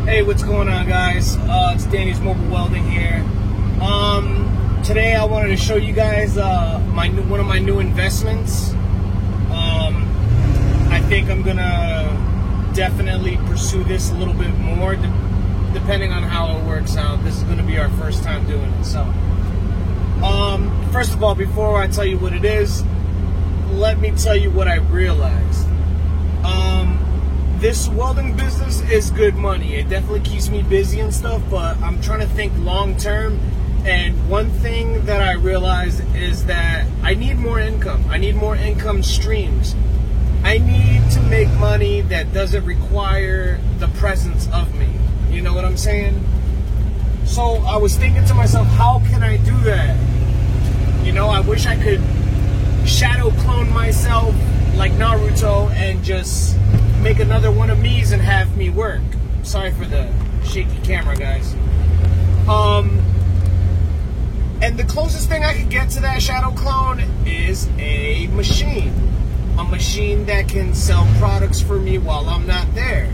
Hey, what's going on, guys? It's Danny's Mobile Welding here. Today I wanted to show you guys one of my new investments. I think I'm gonna definitely pursue this a little bit more, depending on how it works out. This is gonna be our first time doing it. So, first of all, before I tell you what it is, let me tell you what I realized. This welding business is good money. It definitely keeps me busy and stuff, but I'm trying to think long term. And one thing that I realized is that I need more income. I need more income streams. I need to make money that doesn't require the presence of me. You know what I'm saying? So I was thinking to myself, how can I do that? You know, I wish I could shadow clone myself like Naruto and just make another one of me's and have me work. Sorry for the shaky camera, guys. And the closest thing I could get to that shadow clone is a machine. A machine that can sell products for me while I'm not there,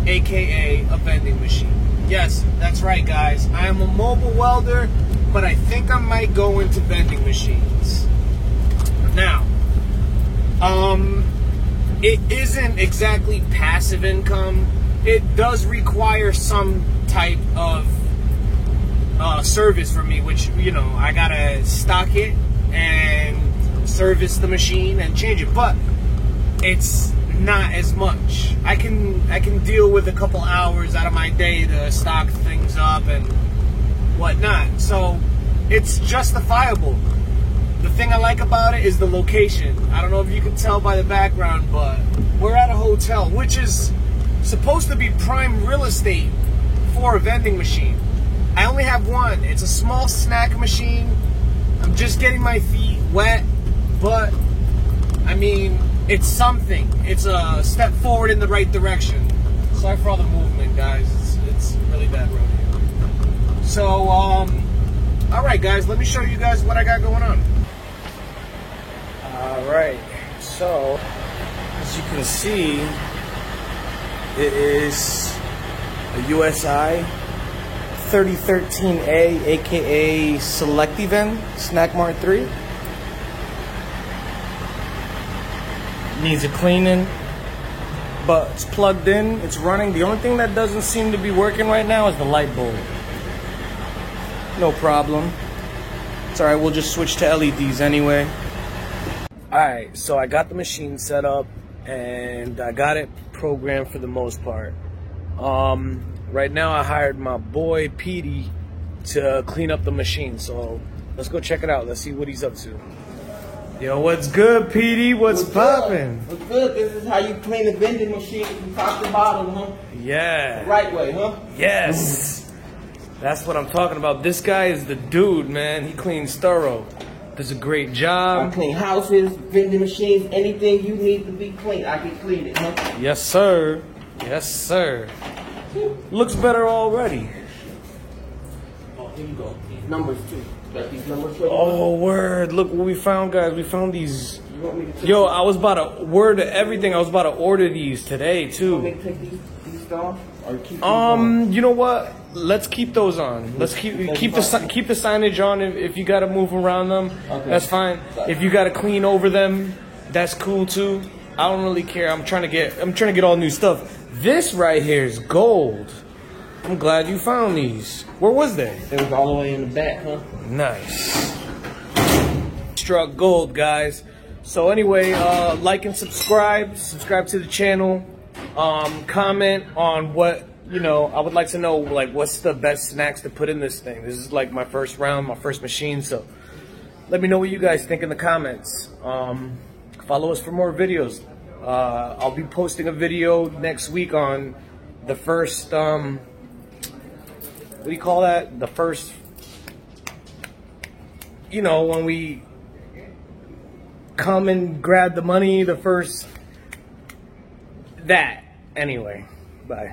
aka a vending machine. Yes, that's right, guys. I am a mobile welder, but I think I might go into vending machines. Now, it isn't exactly passive income. It does require some type of service from me, which, you know, I gotta stock it and service the machine and change it, but it's not as much. I can deal with a couple hours out of my day to stock things up and whatnot, so it's justifiable. The thing I like about it is the location. I don't know if you can tell by the background, but we're at a hotel, which is supposed to be prime real estate for a vending machine. I only have one. It's a small snack machine. I'm just getting my feet wet, but I mean, it's something. It's a step forward in the right direction. Sorry for all the movement, guys. It's really bad road here. So, all right, guys, let me show you guys what I got going on. Alright, so as you can see, it is a USI 3013A, aka Selectiven Snack Mart 3. Needs a cleaning, but it's plugged in, it's running. The only thing that doesn't seem to be working right now is the light bulb. No problem. It's alright, we'll just switch to LEDs anyway. Alright, so I got the machine set up and I got it programmed for the most part. Right now I hired my boy Petey to clean up the machine, so let's go check it out. Let's see what he's up to. Yo, what's good, Petey? What's poppin'? What's good? This is how you clean the vending machine from top to bottom, huh? Yeah. The right way, huh? Yes. That's what I'm talking about. This guy is the dude, man. He cleans thorough. Does a great job. I clean houses, vending machines, anything you need to be clean, I can clean it, huh? Yes, sir. Yes, sir. Looks better already. Oh, here you go. These numbers, too. Got these numbers. Oh, word. Look what we found, guys. We found these. You want me to take Yo, I was about to word everything. I was about to order these today, You want me too. to take these off? Or keep these on? You know what? Let's keep those on. Let's keep the signage on. If you gotta move around them, Okay. that's fine. If you gotta clean over them, that's cool too. I don't really care. I'm trying to get all new stuff. This right here is gold. I'm glad you found these. Where was they? It was all the way in the back, huh? Nice. Struck gold, guys. So anyway, like and subscribe. Subscribe to the channel. Comment on what, you know, I would like to know, like, what's the best snacks to put in this thing. This is like my first round, my first machine, so let me know what you guys think in the comments. Follow us for more videos. I'll be posting a video next week on the first, what do you call that? The first, you know, when we come and grab the money, the first, that. Anyway, bye.